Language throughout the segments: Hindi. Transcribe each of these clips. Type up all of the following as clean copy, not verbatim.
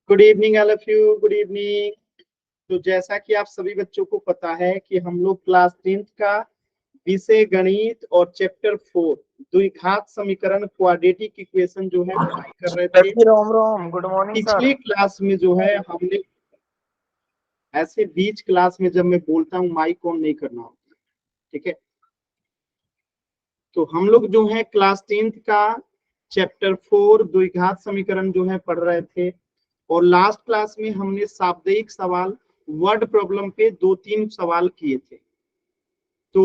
Good evening all of you, good evening. तो जैसा कि आप सभी बच्चों को पता है कि हम लोग क्लास 10th का विषय गणित और चैप्टर 4 द्विघात समीकरण क्वाड्रेटिक इक्वेशन जो है पढ़ाई कर रहे थे। रोम रोम, गुड मॉर्निंग सर। पिछली क्लास में जो है हमने ऐसे बीच क्लास में जब मैं बोलता हूँ माइक ऑन नहीं करना होता, ठीक है। तो हम लोग जो है क्लास 10th का चैप्टर 4 द्विघात समीकरण जो है पढ़ रहे थे, और लास्ट क्लास में हमने शाब्दिक सवाल वर्ड प्रॉब्लम पे 2-3 सवाल किए थे। तो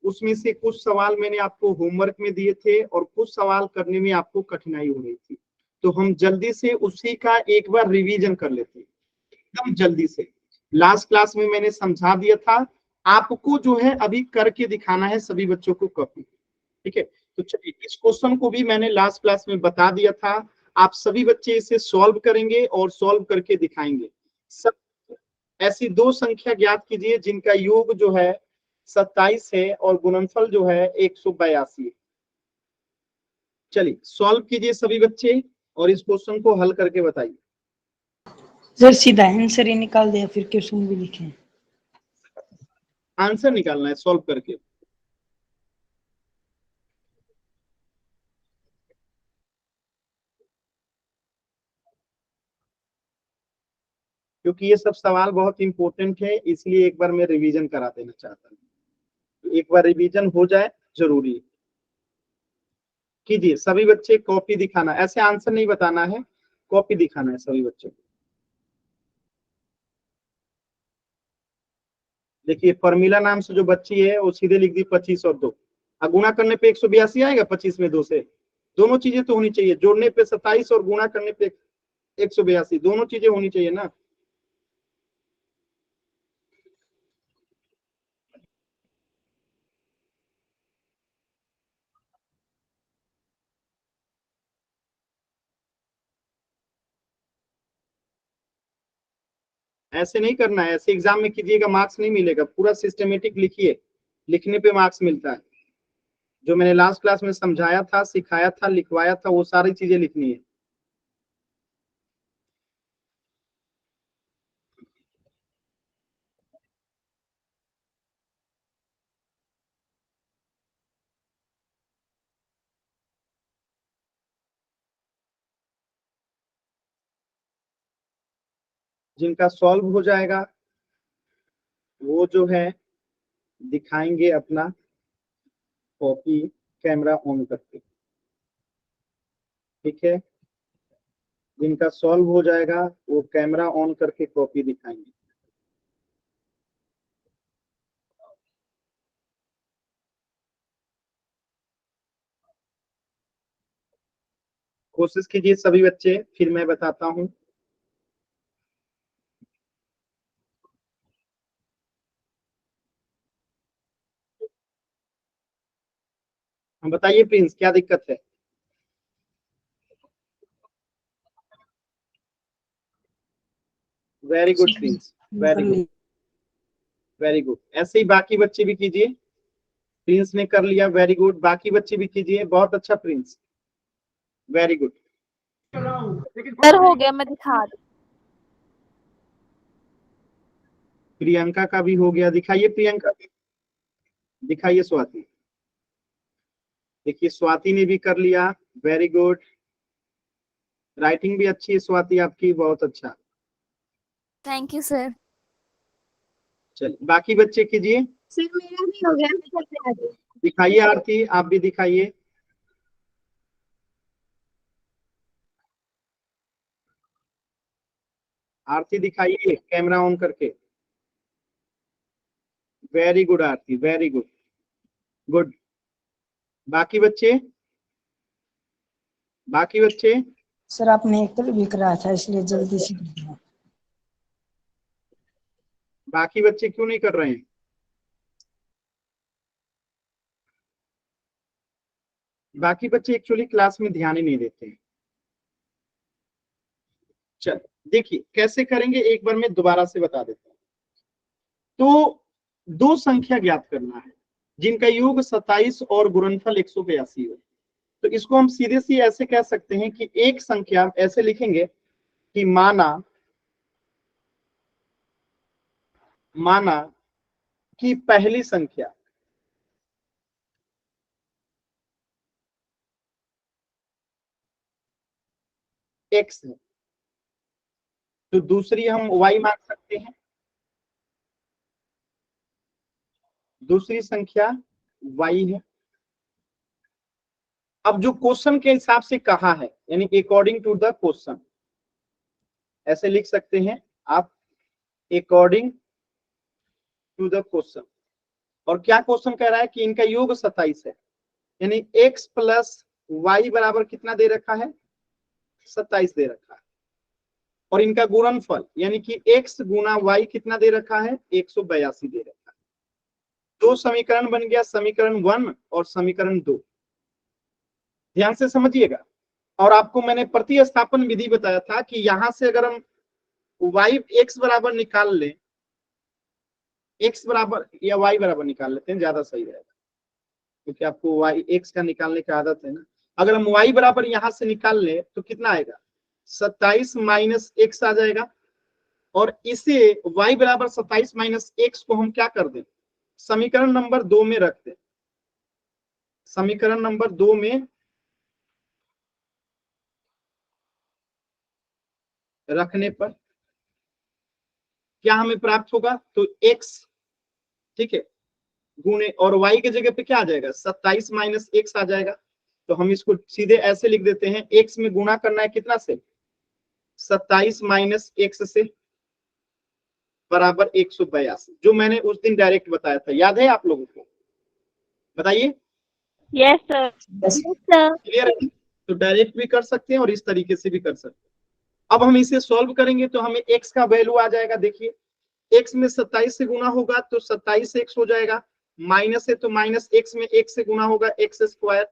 उसमें से कुछ सवाल मैंने आपको होमवर्क में दिए थे और कुछ सवाल करने में आपको कठिनाई हो रही थी, तो हम जल्दी से उसी का एक बार रिवीजन कर लेते हैं एकदम जल्दी से। लास्ट क्लास में मैंने समझा दिया था, आपको जो है अभी करके दिखाना है सभी बच्चों को कॉपी, ठीक है। तो चलिए, इस क्वेश्चन को भी मैंने लास्ट क्लास में बता दिया था, आप सभी बच्चे इसे सॉल्व करेंगे और सॉल्व करके दिखाएंगे। सब ऐसी दो संख्या ज्ञात कीजिए जिनका योग जो है 27 है और गुणनफल जो है 182 है। चलिए सॉल्व कीजिए सभी बच्चे और इस क्वेश्चन को हल करके बताइए। सर सीधा आंसर ही निकाल दिया, फिर क्वेश्चन भी लिखे। आंसर निकालना है सॉल्व करके। क्योंकि ये सब सवाल बहुत इंपॉर्टेंट है, इसलिए एक बार मैं रिवीजन करा देना चाहता हूँ। एक बार रिवीजन हो जाए जरूरी है। कीजिए सभी बच्चे, कॉपी दिखाना, ऐसे आंसर नहीं बताना है, कॉपी दिखाना है सभी बच्चों को। देखिए फॉर्मूला नाम से जो बच्ची है वो सीधे लिख दी 25 और 2, अब गुणा करने पे 182 आएगा 25 में 2 से। दोनों चीजें तो होनी चाहिए, जोड़ने पे 27 और गुणा करने पे 182, दोनों चीजें होनी चाहिए ना। ऐसे नहीं करना है, ऐसे एग्जाम में कीजिएगा मार्क्स नहीं मिलेगा, पूरा सिस्टमेटिक लिखिए, लिखने पे मार्क्स मिलता है। जो मैंने लास्ट क्लास में समझाया था, सिखाया था, लिखवाया था, वो सारी चीजें लिखनी है। जिनका सॉल्व हो जाएगा वो जो है दिखाएंगे अपना कॉपी कैमरा ऑन करके, ठीक है। जिनका सॉल्व हो जाएगा वो कैमरा ऑन करके कॉपी दिखाएंगे। कोशिश कीजिए सभी बच्चे, फिर मैं बताता हूँ। हम बताइए प्रिंस, क्या दिक्कत है? Very good Prince, very good, very good. ऐसे ही बाकी बच्चे भी कीजिए। प्रिंस ने कर लिया, वेरी गुड। बाकी बच्चे भी कीजिए, बहुत अच्छा प्रिंस, वेरी गुड। सर हो गया, मैं दिखा दूं। प्रियंका का भी हो गया, दिखाइए प्रियंका, दिखाइए स्वाति। देखिए स्वाति ने भी कर लिया, वेरी गुड। राइटिंग भी अच्छी है स्वाति आपकी, बहुत अच्छा। Thank you sir. चलिए बाकी बच्चे कीजिए। सर मेरा भी हो गया, मैं करके आ गई। दिखाइए आरती, आप भी दिखाइए। आरती दिखाइए कैमरा ऑन करके। वेरी गुड आरती, वेरी गुड, गुड। बाकी बच्चे, बाकी बच्चे। सर आपने एक कल भी कराया था, इसलिए जल्दी से कर दिया। बाकी बच्चे क्यों नहीं कर रहे हैं? बाकी बच्चे एक्चुअली क्लास में ध्यान ही नहीं देते हैं। चल देखिए कैसे करेंगे, एक बार मैं दोबारा से बता देता हूँ। तो दो संख्या ज्ञात करना है जिनका योग 27 और गुणनफल 182 है। तो इसको हम सीधे सी ऐसे कह सकते हैं कि एक संख्या, ऐसे लिखेंगे कि माना कि पहली संख्या x है तो दूसरी हम y मान सकते हैं, दूसरी संख्या y है। अब जो क्वेश्चन के हिसाब से कहा है, यानी अकॉर्डिंग टू द क्वेश्चन, ऐसे लिख सकते हैं आप, अकॉर्डिंग टू द क्वेश्चन। और क्या क्वेश्चन कह रहा है कि इनका योग 27 है, यानी x प्लस वाई बराबर कितना दे रखा है, 27 दे रखा है। और इनका गुणनफल यानी कि x गुना y कितना दे रखा है, 182 दे रखा है। दो समीकरण बन गया, समीकरण 1 और समीकरण 2। ध्यान से समझिएगा। और आपको मैंने प्रतिस्थापन विधि बताया था कि यहां से अगर हम y x बराबर निकाल लें, x बराबर या y बराबर निकाल लेते हैं, ज्यादा सही रहेगा, क्योंकि आपको y x का निकालने की आदत है ना। अगर हम y बराबर यहां से निकाल लें तो कितना आएगा, 27 माइनस x आ जाएगा। और इसे y बराबर 27 माइनस x को हम क्या कर दें, समीकरण नंबर 2 में रख दें। समीकरण नंबर 2 में रखने पर क्या हमें प्राप्त होगा, तो x, ठीक है, गुणे और y के जगह पे क्या आ जाएगा, 27 माइनस x आ जाएगा। तो हम इसको सीधे ऐसे लिख देते हैं, x में गुणा करना है कितना से, 27 माइनस x से, बराबर 182, जो मैंने उस दिन डायरेक्ट बताया था, याद है आप लोगों को, बताइए। Yes sir. Yes. क्लियर है? तो डायरेक्ट भी कर सकते हैं और इस तरीके से भी कर सकते हैं। अब हम इसे सॉल्व करेंगे तो हमें x का वैल्यू आ जाएगा, देखिए x में 27 से गुना होगा तो 27 x हो जाएगा, माइनस है तो माइनस x में x से गुना होगा x स्क्वायर,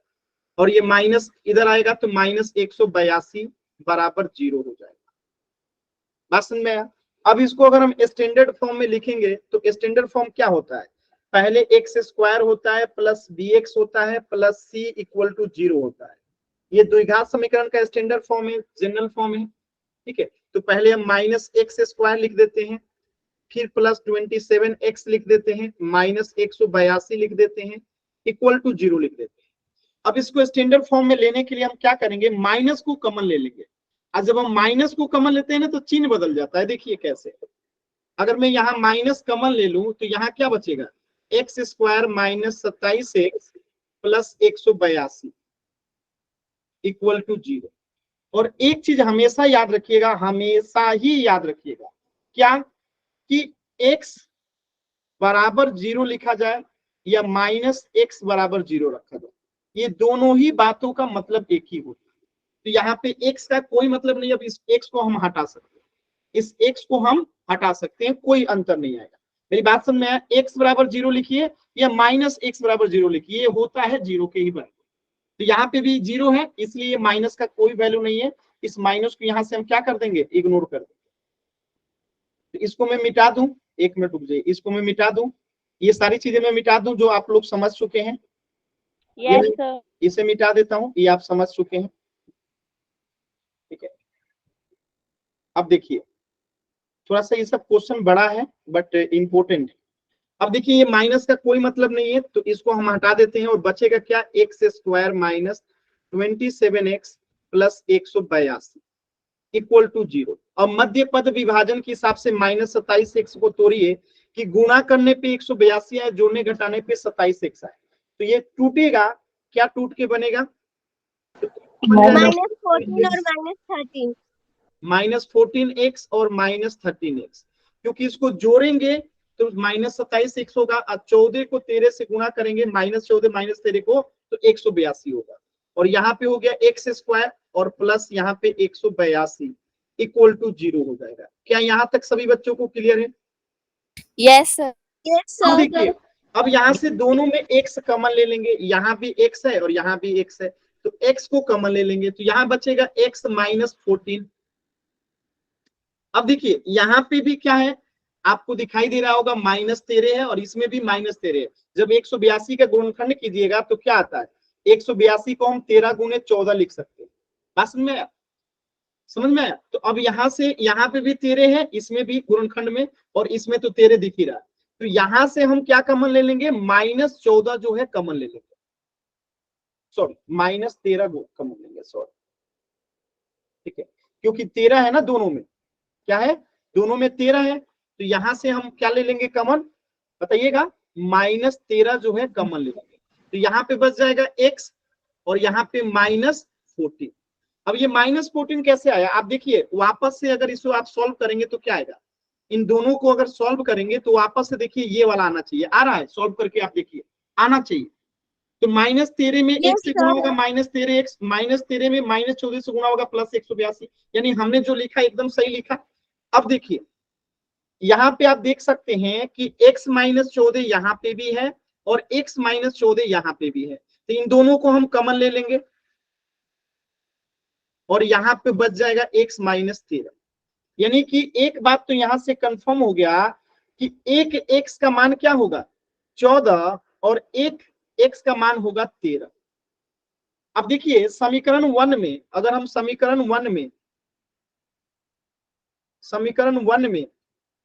और ये माइनस इधर आएगा तो माइनस 182 बराबर 0 हो जाएगा। बात समझ में आया? अब इसको अगर हम स्टैंडर्ड फॉर्म में लिखेंगे तो स्टैंडर्ड फॉर्म क्या होता है, पहले एक्स स्क्वायर होता है प्लस बी एक्स होता है प्लस सी इक्वल टू 0 होता है। ये द्विघात समीकरण का स्टैंडर्ड फॉर्म है, जनरल फॉर्म है, ठीक है। तो पहले हम माइनस एक्स स्क्वायर लिख देते हैं, फिर प्लस 27x लिख देते हैं, माइनस 182 लिख देते हैं, इक्वल टू 0 लिख देते हैं। अब इसको स्टैंडर्ड फॉर्म में लेने के लिए हम क्या करेंगे, माइनस को कॉमन ले लेंगे। और जब हम माइनस को कॉमन लेते हैं ना तो चिन्ह बदल जाता है, देखिए कैसे। अगर मैं यहाँ माइनस कॉमन ले लूं तो यहाँ क्या बचेगा, x square minus 27x plus 182 equal to 0। और एक चीज हमेशा याद रखिएगा, हमेशा ही याद रखिएगा, क्या कि x बराबर 0 लिखा जाए या माइनस x बराबर 0 रखा जाए, ये दोनों ही बातों का मतलब एक ही होता है। तो यहाँ पे x का कोई मतलब नहीं, अब इस x को हम हटा सकते हैं, इस x को हम हटा सकते हैं, कोई अंतर नहीं आएगा। मेरी बात समझ में आया? x बराबर 0 लिखिए या माइनस x बराबर 0 लिखिए, ये होता है 0 के ही बराबर। तो यहाँ पे भी 0 है, इसलिए माइनस का कोई वैल्यू नहीं है। इस माइनस को यहाँ से हम क्या कर देंगे, इग्नोर कर देंगे। तो इसको मैं मिटा दूं, एक मिनट रुक जाइए, इसको मैं मिटा दूं, ये सारी चीजें मैं मिटा दूं जो आप लोग समझ चुके हैं। Yes sir. इसे मिटा देता हूं, ये आप समझ चुके हैं, ठीक है। अब देखिए थोड़ा सा ये सब क्वेश्चन बड़ा है बट इंपॉर्टेंट है। अब देखिए ये माइनस का कोई मतलब नहीं है, तो इसको हम हटा देते हैं और बचेगा क्या, x square minus 27x plus 182 equal to 0। अब मध्य पद विभाजन के हिसाब से माइनस 27x को तोड़िए कि गुणा करने पे 182 आए, जोड़ने घटाने पे 27x आए, तो ये टूटेगा, क्या टूट के बनेगा, -14 और -13। -14x और -13x, क्योंकि इसको जोड़ेंगे तो -27x होगा, और 14 को 13 से गुणा करेंगे, -14 -13 को, तो 182 होगा। और यहाँ पे हो गया एक्स स्क्वायर और प्लस यहाँ पे 182 इक्वल टू 0 हो जाएगा। क्या यहाँ तक सभी बच्चों को क्लियर है? Yes sir. यस अब देखिए, अब यहाँ से दोनों में x कॉमन ले लेंगे, यहाँ भी x है और यहाँ भी x है, तो x को कॉमन ले लेंगे, तो यहाँ बचेगा x माइनस 14। अब देखिए यहाँ पे भी क्या है, आपको दिखाई दे रहा होगा -13 है और इसमें भी -13 है। जब 182 का गुणनखंड कीजिएगा तो क्या आता है, 182 को हम 13 गुणे 14 लिख सकते हैं। बात समझ में आया? समझ में आया? तो अब यहां से यहाँ पे भी 13 है, इसमें भी गुणनखंड में, और इसमें तो 13 दिख ही रहा है। तो यहां से हम क्या कॉमन ले लेंगे, -14 जो है कॉमन ले लेंगे, सॉरी -13 कॉमन लेंगे, सॉरी, ठीक है, क्योंकि 13 है ना दोनों में, क्या है, दोनों में 13 है, तो यहां से हम क्या ले लेंगे कॉमन, बताइएगा, -13 जो है कॉमन ले लेंगे, तो यहाँ पे बच जाएगा x, और यहाँ पे -14। अब ये -14 कैसे आया, आप देखिए वापस से अगर इसको आप सॉल्व करेंगे तो क्या आएगा, इन दोनों को अगर सॉल्व करेंगे तो वापस से देखिए ये वाला आना चाहिए, आ रहा है, सॉल्व करके आप देखिए आना चाहिए। तो -13 में Yes, एक से गुणा sir. होगा -13x, -13 में -14 से गुणा होगा +182, यानी हमने जो लिखा एकदम सही लिखा। अब देखिए यहाँ पे आप देख सकते हैं कि x -14 यहाँ पे भी है और x -14 यहाँ पे भी है, तो इन दोनों को हम कॉमन ले लेंगे और यहाँ पे बच जाएगा x -13, यानी कि एक बात तो यहां से कंफर्म हो गया कि एक x का मान क्या होगा 14 और एक x का मान होगा 13। अब देखिए समीकरण 1 में, अगर हम समीकरण 1 में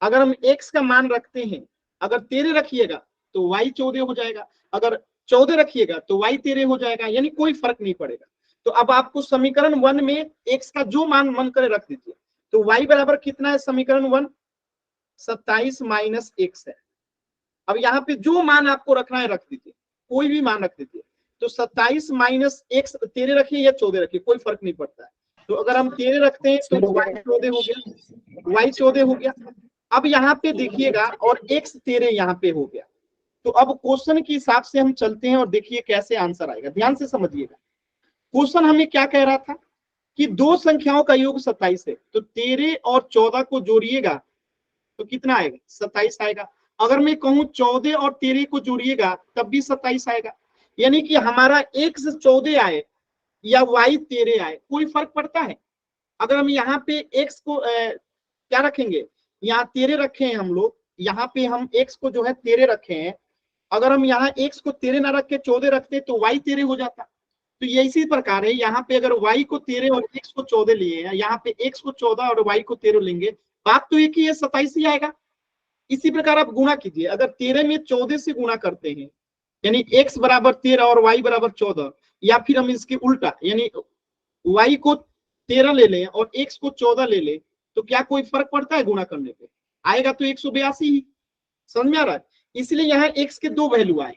अगर हम x का मान रखते हैं, अगर 13 रखिएगा तो y 14 हो जाएगा, अगर 14 रखिएगा तो y 13 हो जाएगा, यानी कोई फर्क नहीं पड़ेगा। तो अब आपको समीकरण 1 में x का जो मान मन करे रख दीजिए, तो y बराबर कितना है, समीकरण 1 27 माइनस x है। अब यहाँ पे जो मान आपको रखना है रख दीजिए, कोई भी मान रख दीजिए, तो 27 माइनस x 13 रखिए या 14 रखिए, कोई फर्क नहीं पड़ता है। तो अगर हम 13 रखते हैं तो y 14 हो गया, y 14 हो गया। अब यहाँ पे देखिएगा और x 13 यहाँ पे हो गया। तो अब क्वेश्चन के हिसाब से हम चलते हैं और देखिए कैसे आंसर आएगा, ध्यान से समझिएगा। क्वेश्चन हमें क्या कह रहा था कि दो संख्याओं का योग 27 है, तो 13 और 14 को जोड़िएगा तो कितना आएगा, 27 आएगा। अगर मैं कहूं 14 और 13 को जोड़िएगा तब भी 27 आएगा, यानी कि हमारा x 14 आए या y 13 आए कोई फर्क पड़ता है। अगर हम यहाँ पे x को क्या रखेंगे, यहाँ 13 रखे हैं हम लोग, यहाँ पे हम x को जो है 13 रखे हैं, अगर हम यहाँ x को 13 ना रख के 14 रखते तो y 13 हो जाता। तो ये इसी प्रकार है, यहाँ पे अगर y को 13 और x को 14 लिए हैं, यहाँ पे x को 14 और y को 13 लेंगे, बात तो एक ही है, 27 ही आएगा। इसी प्रकार आप गुणा कीजिए, अगर 13 में 14 से गुणा करते हैं यानी x बराबर 13 और y बराबर 14, या फिर हम इसके उल्टा यानी y को 13 ले लें और x को 14 ले लें, तो क्या कोई फर्क पड़ता है गुणा करने पे, आएगा तो 182 ही। समझ में आ रहा है? इसलिए यहाँ x के दो वैल्यू आए,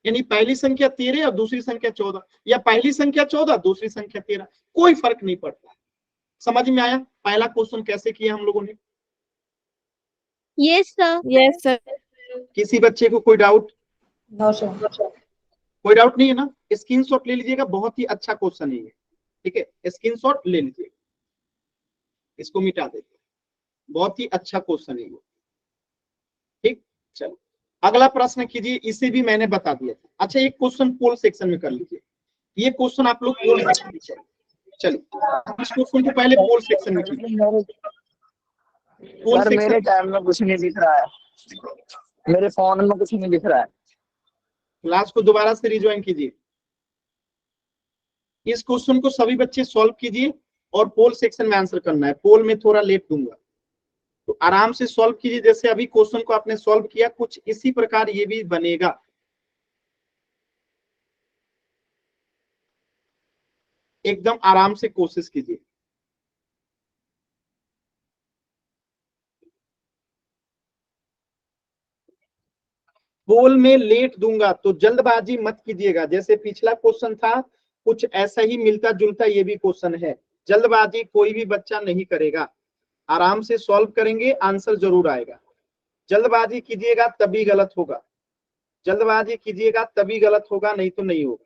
यानी पहली संख्या 13 और दूसरी संख्या 14, या पहली संख्या 14 दूसरी संख्या 13, कोई फर्क नहीं पड़ता। समझ में आया पहला क्वेश्चन कैसे किया हम लोगों ने? Yes, sir. Yes, sir. किसी बच्चे को कोई डाउट? No sir. कोई डाउट नहीं है ना? स्क्रीनशॉट ले लीजिएगा, बहुत ही अच्छा क्वेश्चन है ये, ठीक है, स्क्रीनशॉट ले लीजिए, इसको मिटा देते, बहुत ही अच्छा क्वेश्चन है ये, ठीक। चलो अगला प्रश्न कीजिए, इसे भी मैंने बता दिया था। अच्छा एक क्वेश्चन पोल सेक्शन में कर लीजिए, ये क्वेश्चन आप लोग पोल सेक्शन में करिए। चलिए इस क्वेश्चन को पहले पोल सेक्शन में कीजिए। पोल सर सेक्शन मेरे टाइम में कुछ नहीं दिख रहा है, मेरे फोन में कुछ नहीं दिख रहा है। क्लास को दोबारा से रिज्वाइन कीजिए, इस क्वेश्चन को सभी बच्चे सॉल्व कीजिए और पोल सेक्शन में आंसर करना है, पोल में थोड़ा लेट दूंगा, तो आराम से सॉल्व कीजिए। जैसे अभी क्वेश्चन को आपने सॉल्व किया, कुछ इसी प्रकार ये भी बनेगा। एकदम आराम से कोशिश कीजिए। पोल में लेट दूंगा तो जल्दबाजी मत कीजिएगा, जैसे पिछला क्वेश्चन था कुछ ऐसा ही मिलता जुलता ये भी क्वेश्चन है, जल्दबाजी कोई भी बच्चा नहीं करेगा, आराम से सॉल्व करेंगे, आंसर जरूर आएगा। जल्दबाजी कीजिएगा तभी गलत होगा, जल्दबाजी कीजिएगा तभी गलत होगा, नहीं तो नहीं होगा।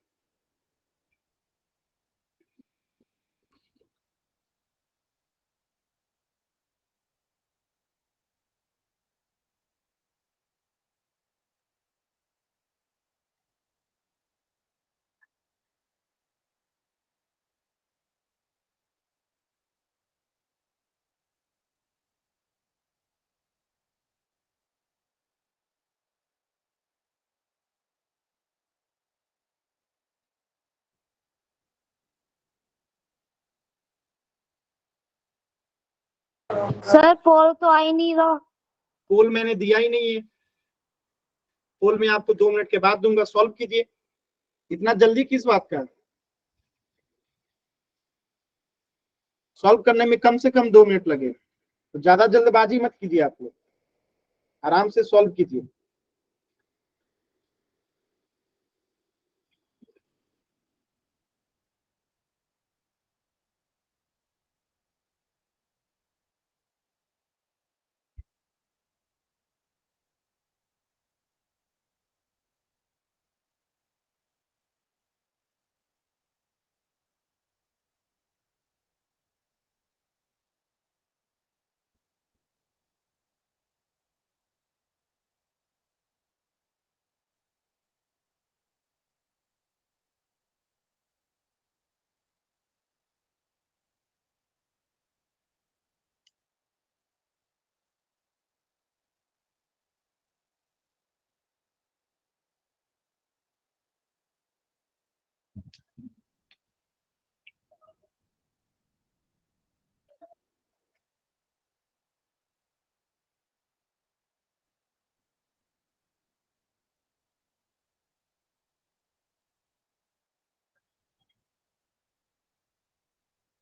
सर पोल तो आ ही नहीं रहा। पोल मैंने दिया ही नहीं है, पोल मैं आपको 2 मिनट के बाद दूंगा। सॉल्व कीजिए, इतना जल्दी किस बात का? सॉल्व करने में कम से कम 2 मिनट लगे, तो ज्यादा जल्दबाजी मत कीजिए, आप लोग आराम से सॉल्व कीजिए।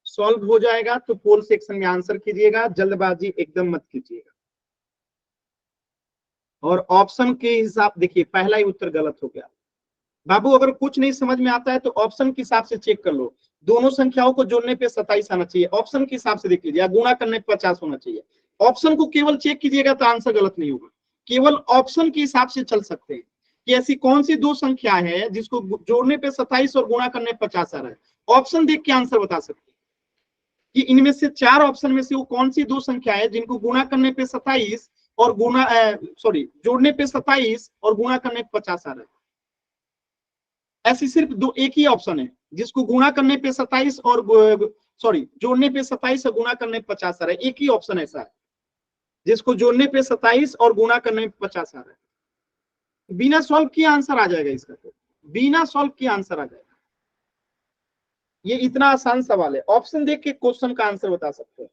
सॉल्व हो जाएगा तो पोल सेक्शन में आंसर कीजिएगा, जल्दबाजी एकदम मत कीजिएगा। और ऑप्शन के हिसाब, देखिए पहला ही उत्तर गलत हो गया। बाबू अगर कुछ नहीं समझ में आता है तो ऑप्शन के हिसाब से चेक कर लो। दोनों संख्याओं को जोड़ने पे 27 आना चाहिए, ऑप्शन के हिसाब से देख लीजिए, गुणा करने पे 50 होना चाहिए। ऑप्शन को केवल चेक कीजिएगा तो आंसर गलत नहीं होगा। केवल ऑप्शन के हिसाब से चल सकते हैं कि ऐसी कौन सी दो संख्या है जिसको जोड़ने पे 27 और गुणा करने पे 50 आ रहा है। ऑप्शन देख के आंसर बता सकते हैं कि इनमें से 4 ऑप्शन में से वो कौन सी दो संख्या है जिनको गुणा करने पे 27 और जोड़ने पे 27 और गुणा करने पे 50 आ रहा है। ऐसी सिर्फ एक ही ऑप्शन है जिसको गुणा करने पे 27 और जोड़ने पे 27 और गुणा करने पे 50 आ रहा है। एक ही ऑप्शन ऐसा है जिसको जोड़ने पे 27 और गुणा करने पे 50 आ रहा है। बिना सॉल्व किए आंसर आ जाएगा इसका, तो बिना सॉल्व किए आंसर आ जाएगा। ये इतना आसान सवाल है, ऑप्शन देख के क्वेश्चन का आंसर बता सकते हैं।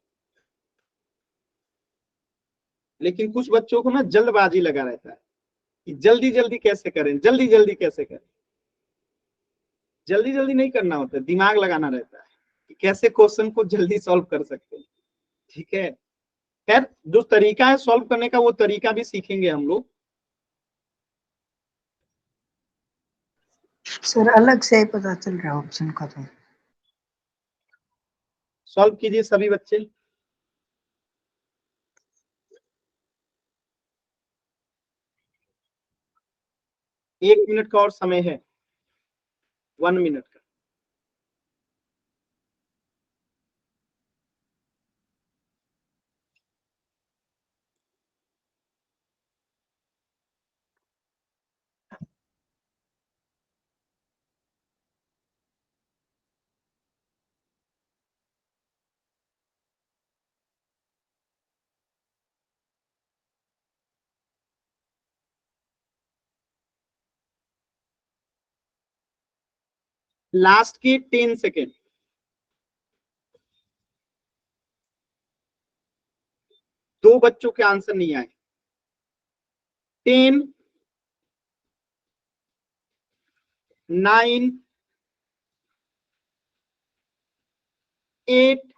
लेकिन कुछ बच्चों को ना जल्दबाजी लगा रहता है कि जल्दी जल्दी कैसे करें, जल्दी जल्दी कैसे करें। जल्दी जल्दी नहीं करना होता, दिमाग लगाना रहता है कि कैसे क्वेश्चन को जल्दी सॉल्व कर सकते हैं। ठीक है, खैर जो तरीका है सॉल्व करने का वो तरीका भी सीखेंगे हम लोग। सर अलग से ही पता चल रहा है ऑप्शन का तो। सॉल्व कीजिए सभी बच्चे। एक मिनट का और समय है, 1 मिनट का। लास्ट के 10 सेकेंड। दो बच्चों के आंसर नहीं आए। 10, 9, 8,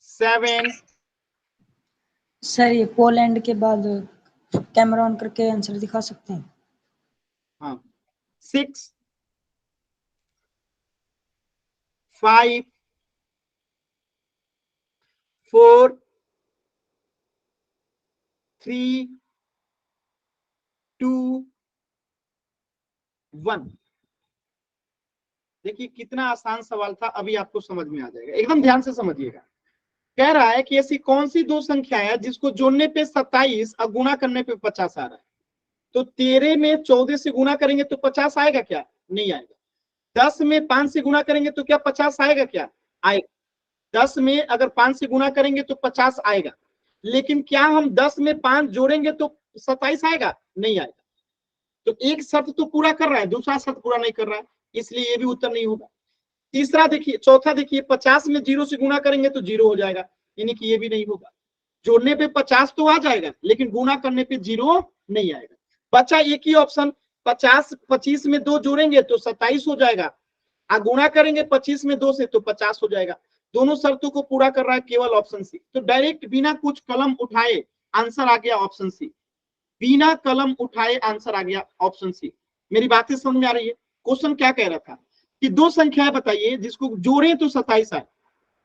7। सर ये पोलैंड के बाद कैमरा ऑन करके आंसर दिखा सकते हैं? हाँ, 6, 5, 4, 3, 2, 1। देखिए कितना आसान सवाल था, अभी आपको समझ में आ जाएगा, एकदम ध्यान से समझिएगा। कह रहा है कि ऐसी कौन सी दो संख्या है जिसको जोड़ने पे 27 और गुणा करने पे 50 आ रहा है। तो 13 में 14 से गुणा करेंगे तो 50 आएगा क्या? नहीं आएगा। 10 में 5 से गुणा करेंगे तो क्या 50 आएगा क्या? आएगा। 10 में अगर 5 से गुणा करेंगे तो 50 आएगा। लेकिन क्या हम 10 में 5 जोड़ेंगे तो 27 आएगा? नहीं आएगा। तो एक शर्त तो पूरा कर रहा है, दूसरा शर्त पूरा नहीं कर रहा है, इसलिए ये भी उत्तर नहीं होगा। तीसरा देखिए, चौथा देखिए, 50 में 0 से गुणा करेंगे तो 0 हो जाएगा, यानी कि ये भी नहीं होगा। जोड़ने पे 50 तो आ जाएगा, लेकिन गुणा करने पे 0 नहीं आएगा। बचा एक ही ऑप्शन, 50 25 में 2 जोड़ेंगे तो 27 हो जाएगा, गुणा करेंगे 25 में 2 से तो 50 हो जाएगा। दोनों शर्तों को पूरा कर रहा है केवल ऑप्शन सी। तो डायरेक्ट बिना कुछ कलम उठाए आंसर आ गया ऑप्शन सी, बिना कलम उठाए आंसर आ गया ऑप्शन सी। मेरी बातें समझ में आ रही है? क्वेश्चन क्या कह रहा था कि दो संख्याएं बताइए जिसको जोड़ें तो 27 आए,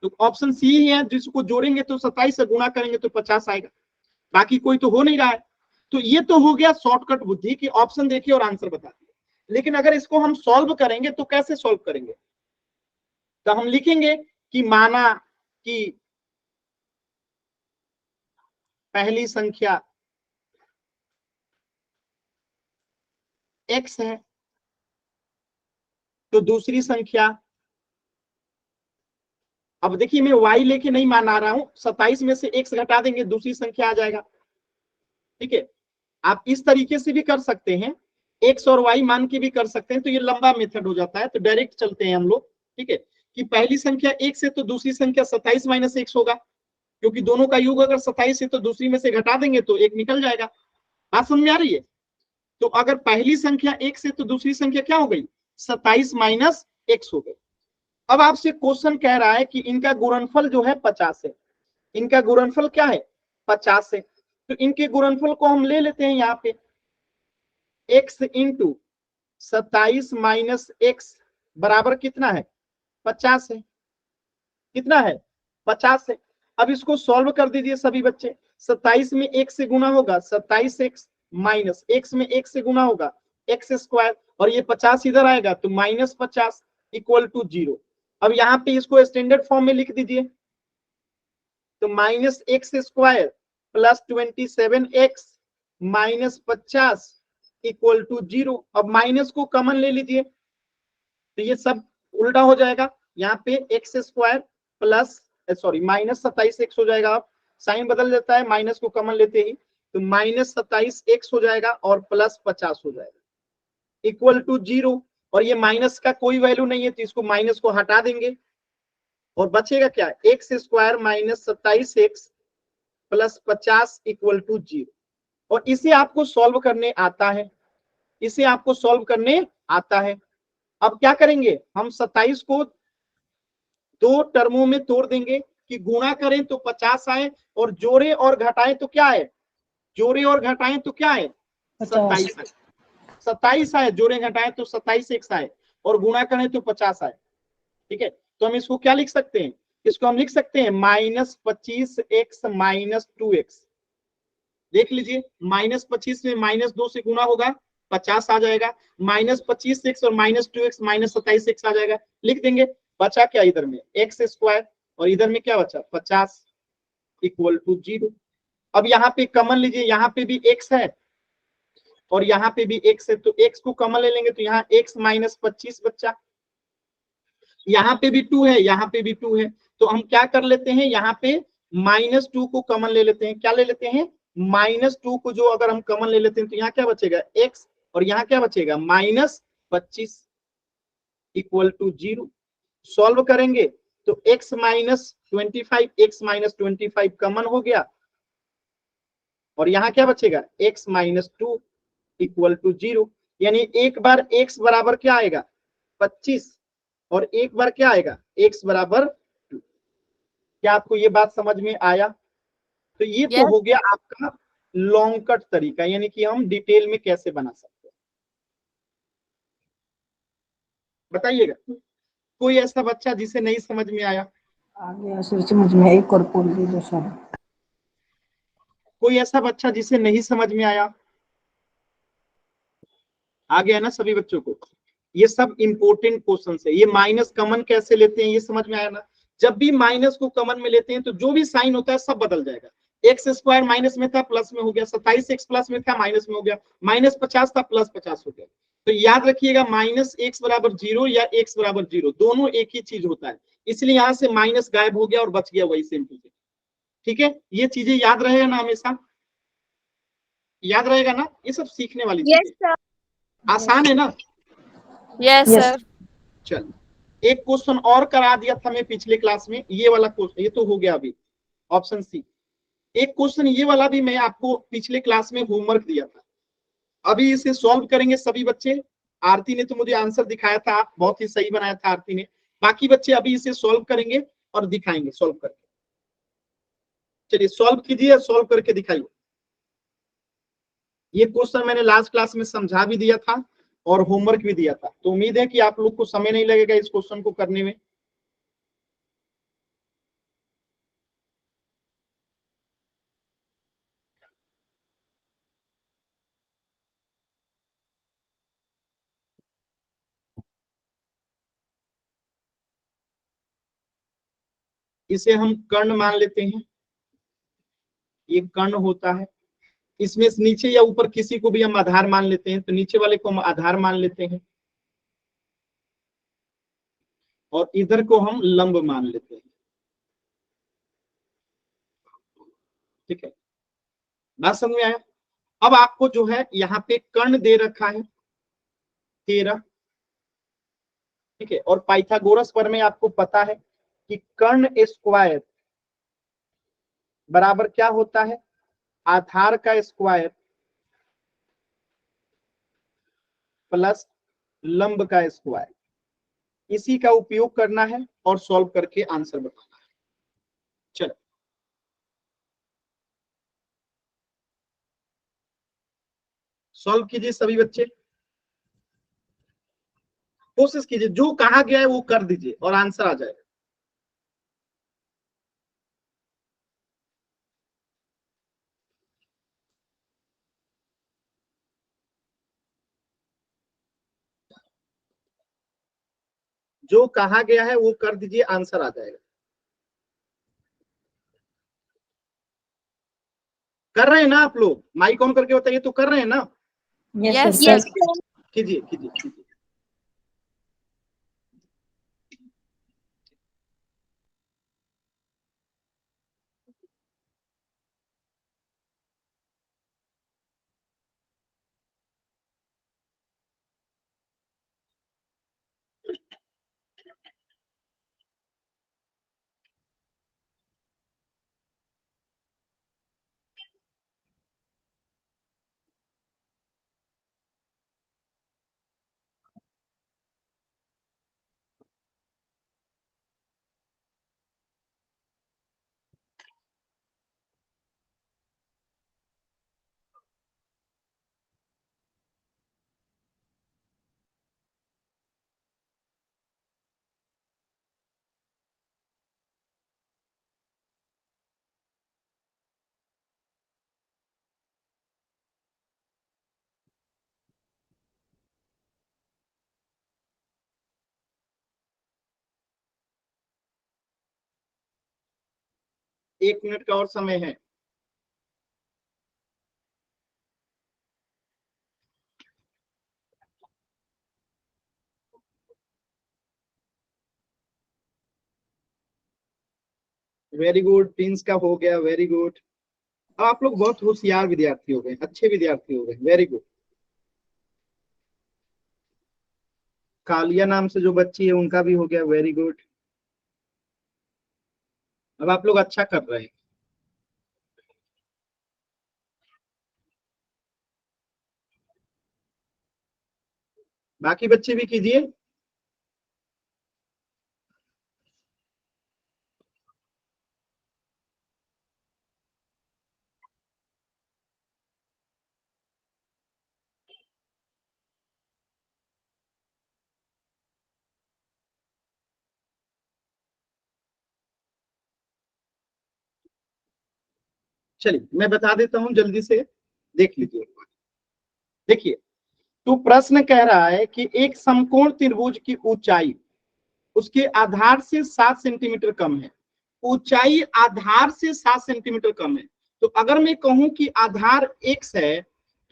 तो ऑप्शन सी ही है, जिसको जोड़ेंगे तो 27 से गुणा करेंगे तो 50 आएगा, बाकी कोई तो हो नहीं रहा है। तो ये तो हो गया शॉर्टकट बुद्धि कि ऑप्शन देखिए और आंसर बता दिए। लेकिन अगर इसको हम सॉल्व करेंगे तो कैसे सॉल्व करेंगे? तो हम लिखेंगे कि माना कि पहली संख्या x है, तो दूसरी संख्या, अब देखिए मैं y लेके नहीं माना रहा हूं, 27 में से x घटा देंगे दूसरी संख्या आ जाएगा। ठीक है, आप इस तरीके से भी कर सकते हैं, x और y मान के भी कर सकते हैं, तो ये लंबा मेथड हो जाता है। तो डायरेक्ट चलते हैं हम लोग। ठीक है, कि पहली संख्या x है तो दूसरी संख्या 27 माइनस x होगा, क्योंकि दोनों का योग अगर 27 है तो दूसरी में से घटा देंगे तो एक निकल जाएगा। बात समझ में आ रही है? तो अगर पहली संख्या x है तो दूसरी संख्या क्या हो गई? 27 माइनस x हो गई। अब आपसे क्वेश्चन कह रहा है कि इनका गुणनफल जो है 50 है, इनका गुणनफल क्या है? 50 है। तो इनके गुणनफल को हम ले लेते हैं यहाँ पे, x इंटू 27 माइनस x बराबर कितना है? 50 है। कितना है? 50 है। अब इसको सॉल्व कर दीजिए सभी बच्चे। 27 में 1 से गुना होगा 27x, माइनस x में 1 से गुना होगा x स्क्वायर, और ये 50 इधर आएगा तो माइनस 50 इक्वल टू 0। अब यहाँ पे इसको स्टैंडर्ड फॉर्म में लिख दीजिए, तो minus x square plus 27x minus 50 equal to 0। अब माइनस को कॉमन ले लीजिए, तो ये सब उल्टा हो जाएगा, यहाँ पे x square plus sorry minus 27x हो जाएगा। अब साइन बदल देता है माइनस को कॉमन लेते ही, तो माइनस 27x हो जाएगा और प्लस 50 हो जाएगा इक्वल टू 0। और ये माइनस का कोई वैल्यू नहीं है, तो इसको माइनस को हटा देंगे और बचेगा क्या? X square minus 27x plus 50 equal to 0। और इसे आपको सॉल्व करने आता है, इसे आपको सॉल्व करने आता है। अब क्या करेंगे? हम 27 को दो टर्मों में तोड़ देंगे कि गुणा करें तो 50 आए और जोड़े और घटाएं तो क्या है? जोड़े और घटाएं तो क्या है? 27 आए। 27 आए, जोड़े घटाएं तो 27x आए और गुणा करें तो 50 आए। ठीक है, तो हम इसको क्या लिख सकते हैं? इसको हम लिख सकते हैं माइनस 25x माइनस 2x। देख लीजिए, माइनस 25 में माइनस 2 से गुणा होगा 50 आ जाएगा, माइनस 25x और माइनस 2x माइनस 27x आ जाएगा। लिख देंगे, बचा क्या इधर में? एक्स स्क्वायर, और इधर में क्या बचा? 50 इक्वल टू 0। अब यहाँ पे कॉमन लीजिए, यहाँ पे भी x है और यहाँ पे भी x है, तो x को कॉमन ले लेंगे तो यहाँ x माइनस 25 बच्चा, यहाँ पे भी 2 है, यहाँ पे भी 2 है, तो हम क्या कर लेते हैं? यहाँ पे माइनस 2 को कॉमन ले लेते हैं। क्या ले लेते हैं? माइनस 2 को जो अगर हम कॉमन ले लेते हैं तो यहाँ क्या बचेगा? x, और यहाँ क्या बचेगा? Minus 25 equal to 0। सॉल्व करेंगे तो x minus 25, x minus 25 common हो गया, और यहाँ क्या बचेगा? x minus 2 equal to 0। यानी एक बार x बराबर क्या आएगा? 25, और एक बार क्या आएगा? x बराबर 2। क्या आपको ये बात समझ में आया? तो ये तो हो गया आपका लॉन्ग कट तरीका, यानी कि हम डिटेल में कैसे बना सकते हैं। बताइएगा, कोई ऐसा बच्चा जिसे नहीं समझ में आया? आगे सर समझ में, एक और बोल दीजिए सर। कोई ऐसा बच्चा जिसे नहीं समझ में आया? आ गया ना सभी बच्चों को? ये सब इंपॉर्टेंट क्वेश्चन है। ये माइनस कॉमन कैसे लेते हैं ये समझ में आया ना? जब भी माइनस को कॉमन में लेते हैं तो जो भी साइन होता है सब बदल जाएगा। एक्स स्क्वायर माइनस में था प्लस में हो गया, 27x प्लस में था माइनस में हो गया, माइनस 50 था प्लस 50 हो गया। तो याद रखिएगा, माइनस एक्स बराबर 0 या एक्स बराबर 0 दोनों एक ही चीज होता है, इसलिए यहां से माइनस गायब हो गया और बच गया वही सेम चीज। ठीक है, ये चीजें याद रहेगा ना? हमेशा याद रहेगा ना? ये सब सीखने वाली चीजें, आसान है ना? Yes sir. चल, एक क्वेश्चन और करा दिया था मैं पिछले क्लास में, ये वाला क्वेश्चन, ये तो हो गया अभी, ऑप्शन सी। एक क्वेश्चन ये वाला भी मैं आपको पिछले क्लास में होमवर्क दिया था, अभी इसे सॉल्व करेंगे सभी बच्चे। आरती ने तो मुझे आंसर दिखाया था, बहुत ही सही बनाया था आरती ने। बाकी बच्चे अभी इसे सॉल्व करेंगे और दिखाएंगे सॉल्व करके। चलिए सॉल्व कीजिए, सॉल्व करके दिखाइए। ये क्वेश्चन मैंने लास्ट क्लास में समझा भी दिया था और होमवर्क भी दिया था, तो उम्मीद है कि आप लोग को समय नहीं लगेगा इस क्वेश्चन को करने में। इसे हम कर्ण मान लेते हैं, ये कर्ण होता है। इसमें से नीचे या ऊपर किसी को भी हम आधार मान लेते हैं, तो नीचे वाले को हम आधार मान लेते हैं और इधर को हम लंब मान लेते हैं। ठीक है, बात समझ में आया? अब आपको जो है यहाँ पे कर्ण दे रखा है 13, ठीक है, और पाइथागोरस पर में आपको पता है कि कर्ण स्क्वायर बराबर क्या होता है, आधार का स्क्वायर प्लस लंब का स्क्वायर। इसी का उपयोग करना है और सॉल्व करके आंसर बताना है। चलो सॉल्व कीजिए सभी बच्चे, कोशिश कीजिए, जो कहा गया है वो कर दीजिए और आंसर आ जाएगा। जो कहा गया है वो कर दीजिए, आंसर आ जाएगा। कर रहे हैं ना आप लोग? माइक ऑन करके बताइए तो कर रहे हैं ना? Yes yes sir. कीजिए कीजिए कीजिए। एक मिनट का और समय है। वेरी गुड, प्रिंस का हो गया, वेरी गुड। आप लोग बहुत होशियार विद्यार्थी हो गए, अच्छे विद्यार्थी हो गए, वेरी गुड। कालिया नाम से जो बच्ची है उनका भी हो गया, वेरी गुड। अब आप लोग अच्छा कर रहे हैं। बाकी बच्चे भी कीजिए। चलिए मैं बता देता हूं जल्दी से, देख लीजिए। देखिए, तो प्रश्न कह रहा है कि एक समकोण त्रिभुज की ऊंचाई उसके आधार से 7 सेंटीमीटर कम है। ऊंचाई आधार से 7 सेंटीमीटर कम है, तो अगर मैं कहूं कि आधार x है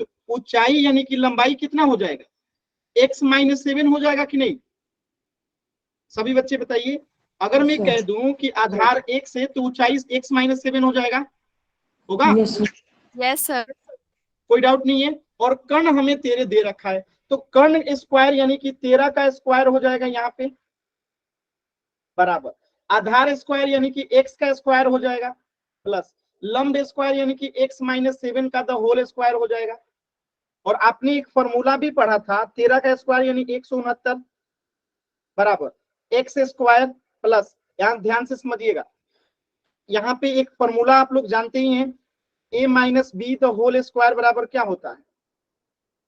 तो ऊंचाई यानी कि लंबाई कितना हो जाएगा, x-7 हो जाएगा कि नहीं? सभी बच्चे बताइए। अगर मैं कह दूं कि आधार x है तो ऊंचाई x-7 हो जाएगा, होगा? Yes sir. कोई डाउट नहीं है। और कर्ण हमें 13 दे रखा है, तो कर्ण स्क्वायर यानी कि 13 का स्क्वायर हो जाएगा यहाँ पे। बराबर आधार स्क्वायर यानी कि x का स्क्वायर हो जाएगा प्लस लंब स्क्वायर यानी कि x माइनस 7 का द होल स्क्वायर हो जाएगा। और आपने एक फॉर्मूला भी पढ़ा था 13 का स्क्वायर यानी 169 बराबर x स्क्वायर प्लस, यहां ध्यान से समझिएगा, यहाँ पे एक फॉर्मूला आप लोग जानते ही हैं, a minus B the whole square बराबर क्या होता है,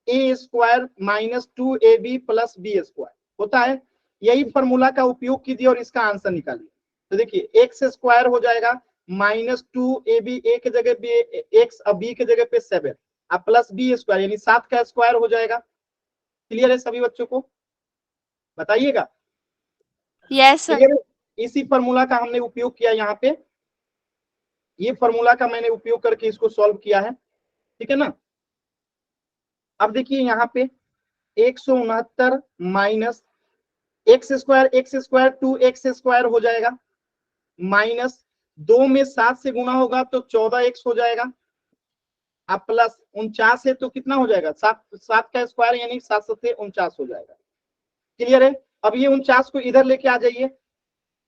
A square minus 2ab plus B square होता है। यही फॉर्मूला का उपयोग कीजिए और इसका आंसर निकालिए। तो देखिए एक्स स्क्वायर हो जाएगा माइनस 2ab ए के जगह पे एक्स और बी के जगह पे 7 अब प्लस बी स्क्वायर यानी 7 का स्क्वायर हो जाएगा। क्लियर है सभी बच्चों को, बताइएगा। Yes sir. क्लियर है? इसी फॉर्मूला का हमने उपयोग किया यहाँ पे, ये फॉर्मूला का मैंने उपयोग करके इसको सॉल्व किया है, ठीक है ना। अब देखिए यहाँ पे 169 minus x square 2x square हो जाएगा माइनस 2 में 7 से गुना होगा तो 14x हो जाएगा। अब प्लस 49 है तो कितना हो जाएगा 7 का स्क्वायर यानी 7 से 49 हो जाएगा। क्लियर है। अब ये 49 को इधर लेके आ जाइए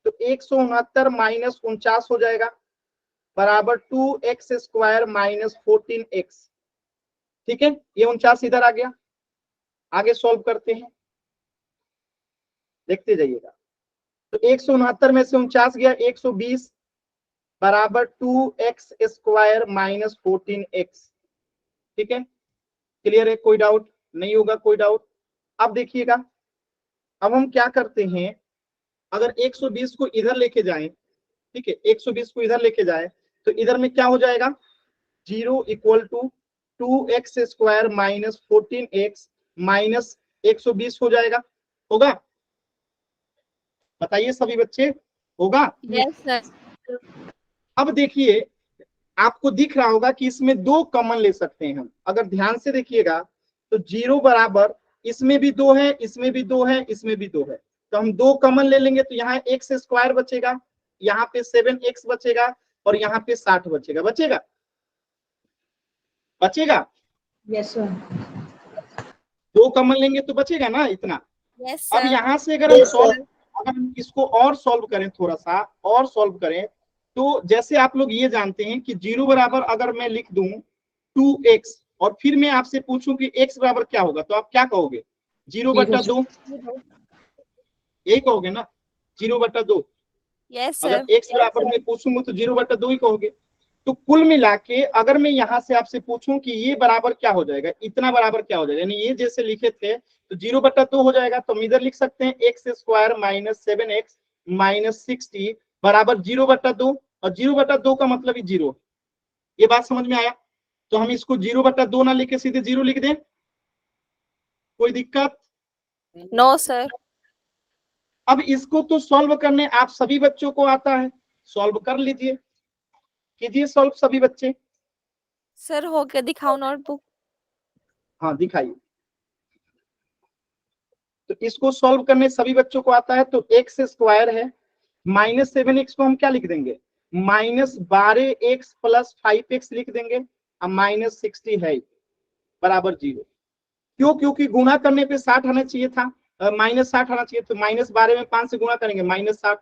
तो 169 माइनस 49 हो जाएगा बराबर 2x स्क्वायर माइनस 14x। ठीक है, ये 49 इधर आ गया। आगे सॉल्व करते हैं, देखते जाइएगा। तो 169 में से 49 गया 120 बराबर 2x स्क्वायर माइनस 14x। ठीक है, क्लियर है, कोई डाउट नहीं होगा, कोई डाउट। अब देखिएगा, अब हम क्या करते हैं, अगर 120 को इधर लेके जाएं, ठीक है, 120 को इधर लेके जाए तो इधर में क्या हो जाएगा 0 equal to 2x square minus 14x minus 120 हो जाएगा। होगा, बताइए सभी बच्चे, होगा। Yes sir. अब देखिए, आपको दिख रहा होगा कि इसमें 2 कॉमन ले सकते हैं हम। अगर ध्यान से देखिएगा तो 0 बराबर इसमें भी 2 है, इसमें भी 2 है, इसमें भी 2 है, तो हम 2 कॉमन ले लेंगे तो यहाँ x स्क्वायर बचेगा, यहाँ पे 7x बचेगा और यहाँ पे 60 बचेगा। बचेगा, बचेगा। Yes sir. 2 कॉमन लेंगे तो बचेगा ना इतना। यस अब सर। यहाँ से अगर हम इसको और सॉल्व करें, थोड़ा सा और सॉल्व करें, तो जैसे आप लोग ये जानते हैं कि 0 बराबर अगर मैं लिख दूं 2x और फिर मैं आपसे पूछूं कि x बराबर क्या होगा तो आप क्या कहोगे 0/2, यही कहोगे ना 0/2। यस अगर सर। x बराबर मैं पूछूंगा तो 0/2 ही कहोगे। तो कुल मिला के अगर मैं यहाँ से आपसे पूछूं कि ये बराबर क्या हो जाएगा, इतना बराबर क्या हो जाएगा, यानी ये जैसे लिखे थे तो 0/2 हो जाएगा, तो हम इधर लिख सकते हैं x square minus 7x minus 60 बराबर 0/2, और 0/2 का मतलब ही 0। ये बात समझ में आया। तो हम इसको 0/2 ना लेके सीधे 0 लिख दें, कोई दिक्कत? No sir. अब इसको तो सॉल्व करने आप सभी बच्चों को आता है, सॉल्व कर लीजिए, कीजिए सॉल्व सभी बच्चे। सर हो गया, दिखाओ नोटबुक। हाँ दिखाइए। तो इसको सॉल्व करने सभी बच्चों को आता है। तो x स्क्वायर है माइनस 7x को हम क्या लिख देंगे माइनस 12x प्लस 5x लिख देंगे, अब माइनस 60 है बराबर 0। क्यों? क्योंकि गुणा करने पे 60 आना चाहिए था, माइनस 60 आना चाहिए, तो माइनस 12 में 5 से गुणा करेंगे माइनस 60,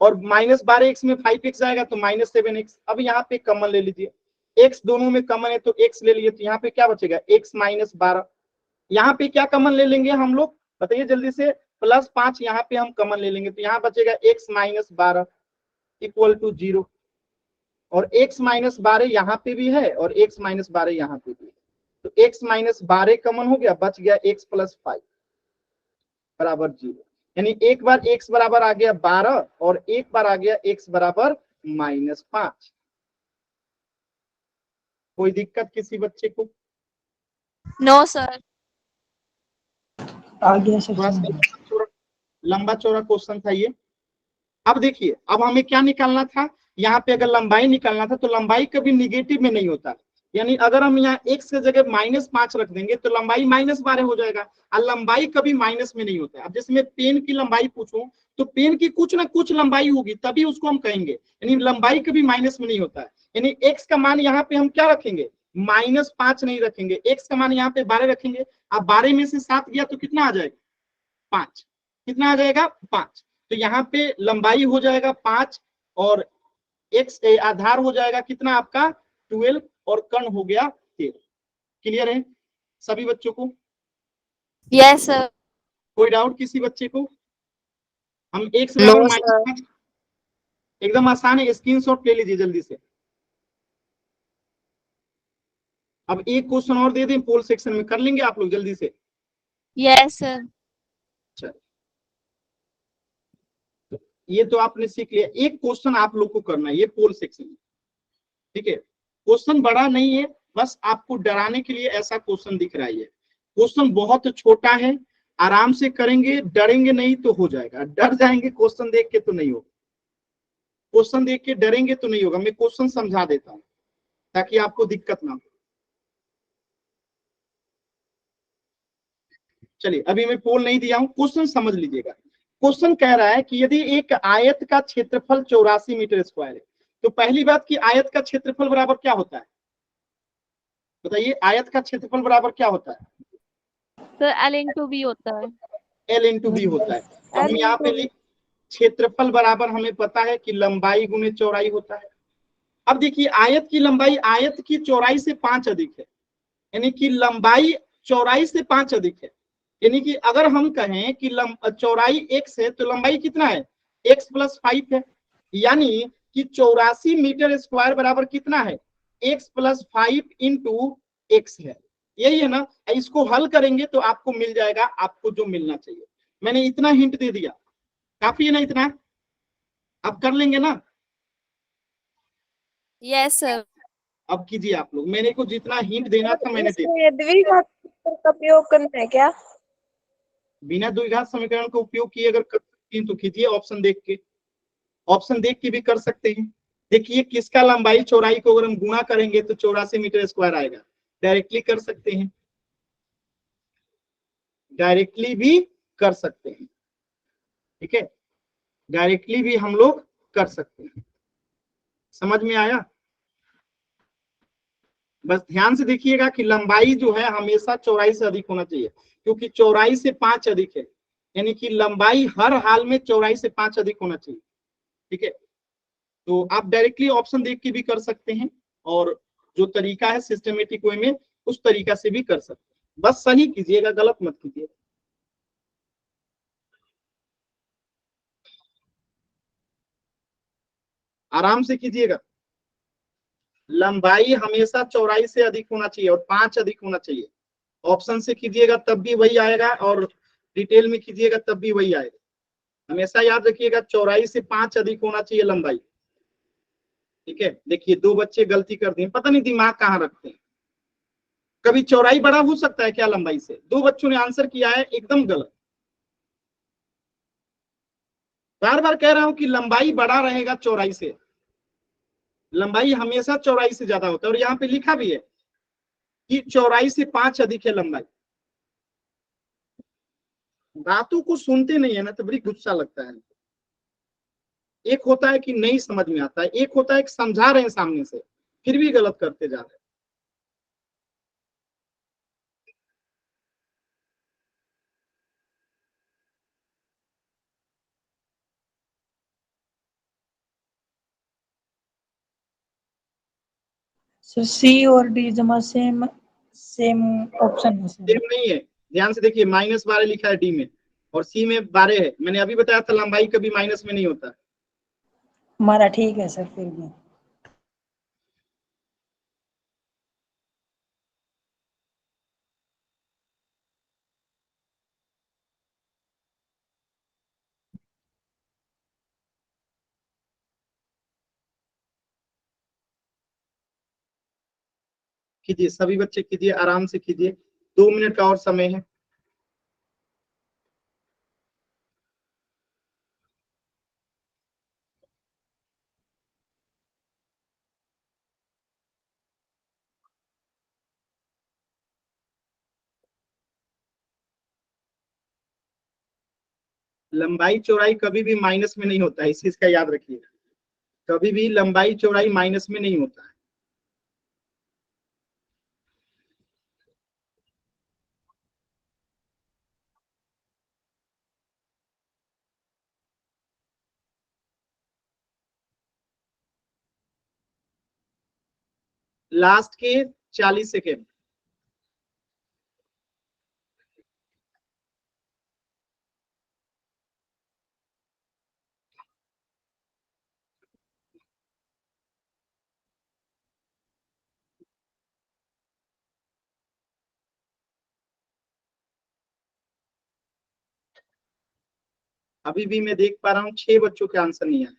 और माइनस 12x में 5x आएगा तो माइनस 7x। अब यहाँ पे कॉमन ले लीजिए, x दोनों में कॉमन है तो x ले लिए, तो यहाँ पे क्या बचेगा x माइनस 12। यहाँ पे क्या कॉमन ले लेंगे हम लोग, बताइए जल्दी से, प्लस 5 यहाँ पे हम कॉमन ले लेंगे तो यहाँ बचेगा x माइनस 12 इक्वल टू 0, और x माइनस 12 यहाँ पे भी है और x माइनस 12 यहाँ पे भी है, तो x माइनस 12 कॉमन हो गया, बच गया x प्लस 5 बराबर 0। यानी एक बार x बराबर आ गया 12 और एक बार आ गया x बराबर माइनस 5। कोई दिक्कत किसी बच्चे को? No sir. आ गया सर। थोड़ा सा लंबा चौड़ा क्वेश्चन था ये। अब देखिए, अब हमें क्या निकालना था, यहाँ पे अगर लंबाई निकालना था तो लंबाई कभी निगेटिव में नहीं होता, यानी अगर हम यहाँ x की जगह -5 रख देंगे तो लंबाई -12 हो जाएगा, और लंबाई कभी माइनस में नहीं होता है। अब जैसे मैं पेन की लंबाई पूछूं तो पेन की कुछ ना कुछ लंबाई होगी तभी उसको हम कहेंगे, यानी लंबाई कभी माइनस में नहीं होता है। यानी x का मान यहाँ पे हम क्या रखेंगे -5 नहीं रखेंगे, x का मान यहाँ पे 12 रखेंगे। अब 12 में से 7 गया तो कितना आ जाएगा 5, कितना आ जाएगा 5। तो यहाँ पे लंबाई हो जाएगा 5 और एक्स आधार हो जाएगा कितना आपका 12 और कर्ण हो गया 13। क्लियर है सभी बच्चों को? Yes, sir. कोई डाउट किसी बच्चे को? हम एक्स नो बराबर सर। -5 एकदम आसान है, स्क्रीनशॉट ले लीजिए जल्दी से। अब एक क्वेश्चन और दे दें, पोल सेक्शन में कर लेंगे आप लोग जल्दी से। Yes, sir. चलिए, तो ये तो आपने सीख लिया। एक क्वेश्चन आप लोग को करना है ये पोल सेक्शन में, ठीक है? क्वेश्चन बड़ा नहीं है, बस आपको डराने के लिए ऐसा क्वेश्चन दिख रहा है। क्वेश्चन बहुत छोटा है, आराम से करेंगे, डरेंगे नहीं तो हो जाएगा। डर जाएंगे क्वेश्चन देख के तो नहीं होगा, क्वेश्चन देख के डरेंगे तो नहीं होगा। मैं क्वेश्चन समझा देता हूँ ताकि आपको दिक्कत ना हो। चलिए, अभी मैं पोल नहीं दिया हूं, क्वेश्चन समझ लीजिएगा। क्वेश्चन कह रहा है कि यदि एक आयत का क्षेत्रफल 84 मीटर स्क्वायर है, तो पहली बात कि आयत का क्षेत्रफल बराबर क्या होता है? बताइए, आयत का क्षेत्रफल बराबर क्या होता है? Sir, L into B होता है। एल इंटू बी होता है। तो हम L यहाँ into पे B. क्षेत्रफल बराबर हमें पता है कि लंबाई गुने चौड़ाई होता है। अब देखिए, आयत की लंबाई आयत की चौड़ाई से 5 अधिक है, यानी कि लंबाई चौड़ाई से 5 अधिक है। यानी कि अगर हम कहें कि चौड़ाई x है तो लंबाई कितना है? x प्लस 5 है। यानी कि 84 मीटर स्क्वायर बराबर कितना है? x प्लस 5 इंटू एक्स है। यही है ना? इसको हल करेंगे तो आपको मिल जाएगा, आपको जो मिलना चाहिए। मैंने इतना हिंट दे दिया, काफी है ना इतना? अब कर लेंगे ना? Yes, sir. अब कीजिए आप लोग, मैंने को जितना हिंट देना था मैंने दे दिया। इसमें द्विघात सूत्र का प्रयोग करना है क्या? बिना द्विघात समीकरण का उपयोग किए अगर कर सकते हैं तो कीजिए, ऑप्शन देख के। ऑप्शन देख के भी कर सकते हैं। देखिए, किसका लंबाई चौड़ाई को अगर हम गुणा करेंगे तो 84 मीटर स्क्वायर आएगा। डायरेक्टली कर सकते हैं, डायरेक्टली भी कर सकते हैं, ठीक है? डायरेक्टली भी हम लोग कर सकते हैं। समझ में आया? बस ध्यान से देखिएगा कि लंबाई जो है हमेशा चौड़ाई से अधिक होना चाहिए, क्योंकि चौड़ाई से 5 अधिक है। यानी कि लंबाई हर हाल में चौड़ाई से 5 अधिक होना चाहिए, ठीक है? तो आप डायरेक्टली ऑप्शन देख के भी कर सकते हैं, और जो तरीका है सिस्टमेटिक वे में उस तरीका से भी कर सकते हैं। बस सही कीजिएगा, गलत मत कीजिएगा। आराम से कीजिएगा। लंबाई हमेशा चौड़ाई से अधिक होना चाहिए और 5 अधिक होना चाहिए। ऑप्शन से कीजिएगा तब भी वही आएगा, और डिटेल में कीजिएगा तब भी वही आएगा। हमेशा याद रखिएगा, चौड़ाई से 5 अधिक होना चाहिए लंबाई, ठीक है? देखिए, 2 बच्चे गलती कर दिए, पता नहीं दिमाग कहाँ रखते हैं। कभी चौड़ाई बड़ा हो सकता है क्या लंबाई से? 2 बच्चों ने आंसर किया है एकदम गलत। बार बार कह रहा हूं कि लंबाई बड़ा रहेगा चौड़ाई से, लंबाई हमेशा चौड़ाई से ज्यादा होता है, और यहाँ पे लिखा भी है कि चौड़ाई से 5 अधिक है लंबाई। बातों को सुनते नहीं है ना, तो बड़ी गुस्सा लगता है। एक होता है कि नहीं समझ में आता है, एक होता है कि समझा रहे हैं सामने से फिर भी गलत करते जा रहे हैं। सर सी और डी जमा सेम सेम ऑप्शन है सर। सेम नहीं है, ध्यान से देखिए, -12 लिखा है डी में और सी में 12 है। मैंने अभी बताया था लंबाई कभी माइनस में नहीं होता। हमारा ठीक है सर फिर भी। कीजिए सभी बच्चे, कीजिए आराम से कीजिए, 2 मिनट का और समय है। लंबाई चौड़ाई कभी भी माइनस में नहीं होता है, इस चीज का याद रखिएगा। कभी भी लंबाई चौड़ाई माइनस में नहीं होता है। लास्ट के 40 सेकेंड। अभी भी मैं देख पा रहा हूँ 6 बच्चों के आंसर नहीं आए।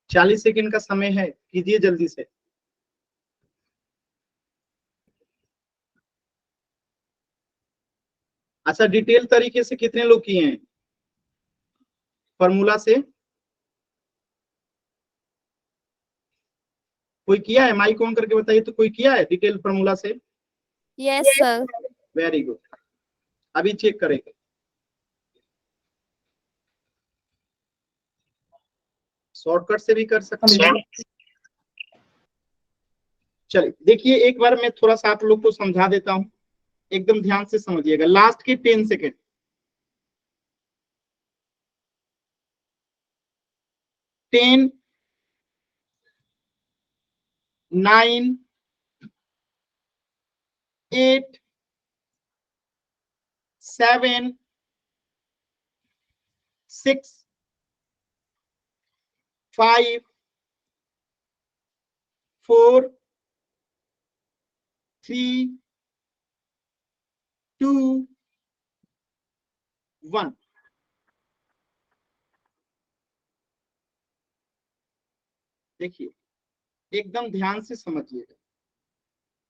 40 सेकेंड का समय है, कीजिए जल्दी से। अच्छा, डिटेल तरीके से कितने लोग किए हैं फॉर्मूला से? कोई किया है? माइक ऑन करके बताइए तो कोई किया है डिटेल फॉर्मूला से? Yes, sir. Very good. अभी चेक करेंगे। शॉर्टकट से भी कर सकते हैं। चलिए देखिए, एक बार मैं थोड़ा सा आप लोग को समझा देता हूं, एकदम ध्यान से समझिएगा। लास्ट के 10 सेकेंड, 10, 9, 8, 7, 6, 5, 4, 3, 2, 1। देखिए, एकदम ध्यान से समझिएगा,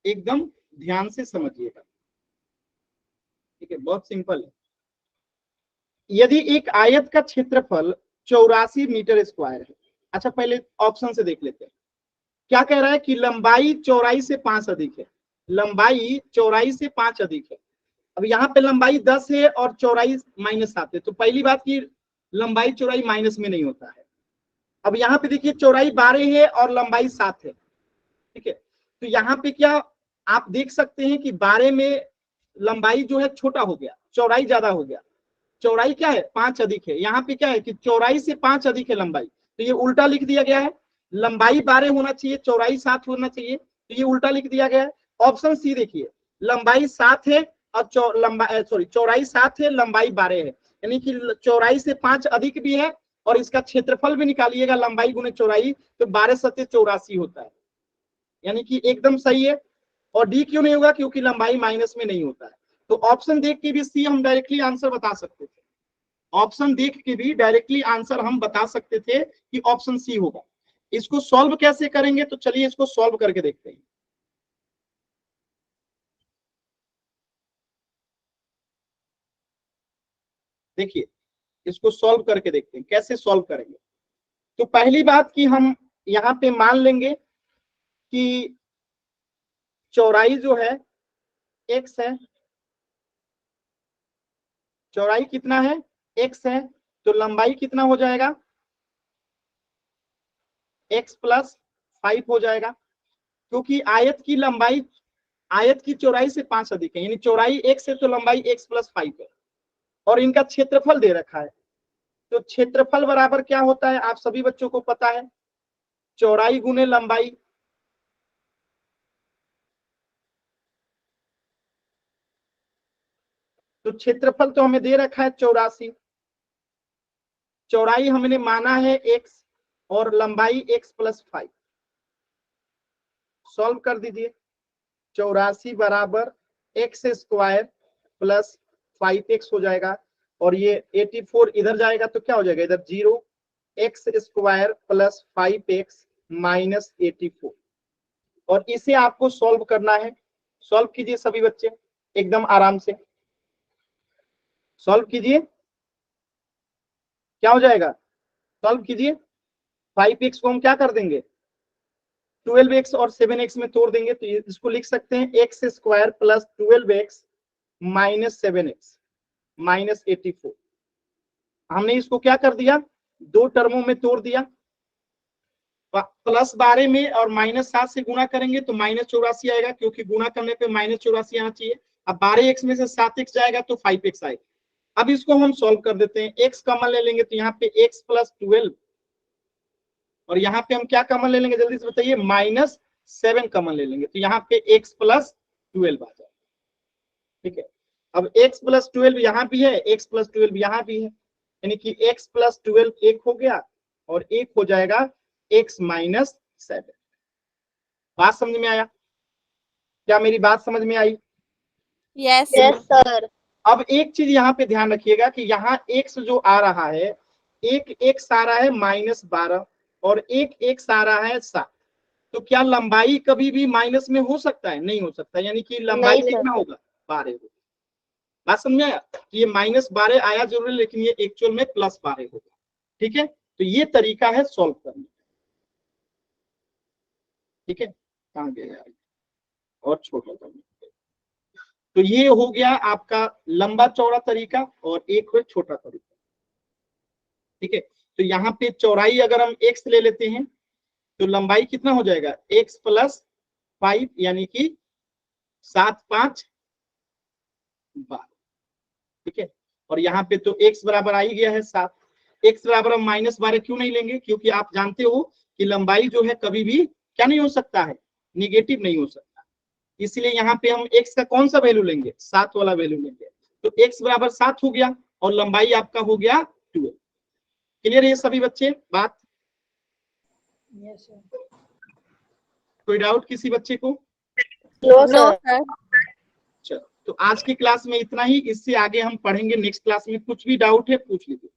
एकदम ध्यान से समझिएगा, ठीक है? बहुत सिंपल है। यदि एक आयत का क्षेत्रफल 84 मीटर स्क्वायर है। अच्छा, पहले ऑप्शन से देख लेते हैं। क्या कह रहा है कि लंबाई चौड़ाई से 5 अधिक है। लंबाई चौड़ाई से 5 अधिक है। अब यहाँ पे लंबाई 10 है और चौड़ाई -7 है, तो पहली बात की लंबाई चौड़ाई माइनस में नहीं होता है। अब यहाँ पे देखिए चौड़ाई 12 है और लंबाई 7 है, ठीक है? तो यहाँ पे क्या आप देख सकते हैं कि 12 में लंबाई जो है छोटा हो गया, चौड़ाई ज्यादा हो गया। चौड़ाई क्या है? 5 अधिक है। यहाँ पे क्या है कि चौड़ाई से 5 अधिक है लंबाई, तो ये उल्टा लिख दिया गया है। लंबाई 12 होना चाहिए, चौड़ाई 7 होना चाहिए, तो ये उल्टा लिख दिया गया है। ऑप्शन सी देखिए, लंबाई 7 है और चौड़ाई 7 है, लंबाई 12 है, यानी कि चौड़ाई से 5 अधिक भी है। और इसका क्षेत्रफल भी निकालिएगा, लंबाई गुने चौड़ाई, तो 12 सत्ते 84 होता है, यानी कि एकदम सही है। और डी क्यों नहीं होगा? क्योंकि लंबाई माइनस में नहीं होता है। तो ऑप्शन देख के भी सी हम डायरेक्टली आंसर बता सकते थे। ऑप्शन देख के भी डायरेक्टली आंसर हम बता सकते थे कि ऑप्शन सी होगा। इसको सॉल्व कैसे करेंगे? तो चलिए इसको सॉल्व करके देखते हैं। देखिए, इसको सॉल्व करके देखते हैं कैसे सॉल्व करेंगे। तो पहली बात कि हम यहाँ पे मान लेंगे कि चौड़ाई जो है x है। चौड़ाई कितना है? x है। तो लंबाई कितना हो जाएगा? x + 5 हो जाएगा, क्योंकि आयत की लंबाई आयत की चौड़ाई से 5 अधिक है, यानी चौड़ाई x है तो लंबाई x + 5 है। और इनका क्षेत्रफल दे रखा है, तो क्षेत्रफल बराबर क्या होता है? आप सभी बच्चों को पता है, चौड़ाई गुने लंबाई। तो क्षेत्रफल तो हमें दे रखा है 84, चौड़ाई हमने माना है x और लंबाई x + 5। सॉल्व कर दीजिए। 84 बराबर x² + 5x हो जाएगा, और ये 84 इधर जाएगा तो क्या हो जाएगा? इधर 0, x² + 5x - 84। और इसे आपको सॉल्व करना है। सॉल्व कीजिए सभी बच्चे, एकदम आराम से सॉल्व कीजिए। क्या हो जाएगा? सॉल्व कीजिए। 5x को हम क्या कर देंगे? 12x और 7x में तोड़ देंगे, तो इसको लिख सकते हैं x² + 12x - 7x - 84। हमने इसको क्या कर दिया? 2 टर्मों में तोड़ दिया। +12 में और -7 से गुणा करेंगे तो -84 आएगा, क्योंकि गुणा करने पे -84 आना चाहिए। अब 12x में से 7x जाएगा तो 5x आएगा। अब इसको हम सॉल्व कर देते हैं। x कॉमन ले लेंगे तो यहाँ पे x + 12, और यहाँ पे हम क्या कॉमन ले लेंगे? जल्दी से बताइए, 7 कॉमन ले लेंगे तो यहाँ पे x प्लस 12 आ जाएगा। ठीक है, अब x प्लस 12 यहाँ भी है, x प्लस 12 यहाँ भी है, यानी कि x प्लस 12 एक हो गया और एक हो जाएगा x माइनस 7। बात समझ में आया? क्या मेरी बात समझ में आई? Yes. Yes sir. अब एक चीज यहाँ पे ध्यान रखिएगा कि यहाँ x जो आ रहा है, एक x आ रहा है -12 और एक x आ रहा है 7। तो क्या लंबाई कभी भी माइनस में हो सकता है? नहीं हो सकता, यानी कि लंबाई नहीं, सर। कितना होगा? 12 होगा। बात समझ में आया? ये -12 आया जरूर, लेकिन ये एक्चुअल में +12 होगा। ठीक है, तो ये तरीका है सॉल्व करने का। ठीक है, कहाँ गया और छोटा करने का। तो ये हो गया आपका लंबा चौड़ा तरीका और एक हो छोटा तरीका। ठीक है, तो यहाँ पे चौड़ाई अगर हम x ले लेते हैं तो लंबाई कितना हो जाएगा? x प्लस 5 यानी कि 7 5 12। ठीक है, और यहाँ पे तो x बराबर आ ही गया है 7। x बराबर हम -12 क्यों नहीं लेंगे? क्योंकि आप जानते हो कि लंबाई जो है कभी भी क्या नहीं हो सकता है? निगेटिव नहीं हो सकता। इसलिए यहाँ पे हम x का कौन सा वैल्यू लेंगे? 7 वाला वैल्यू लेंगे। तो x बराबर 7 हो गया और लंबाई आपका हो गया 12। क्लियर है ये सभी बच्चे बात? Yes sir. कोई डाउट किसी बच्चे को? No No, sir. sir. चलो, तो आज की क्लास में इतना ही। इससे आगे हम पढ़ेंगे नेक्स्ट क्लास में। कुछ भी डाउट है पूछ लीजिए।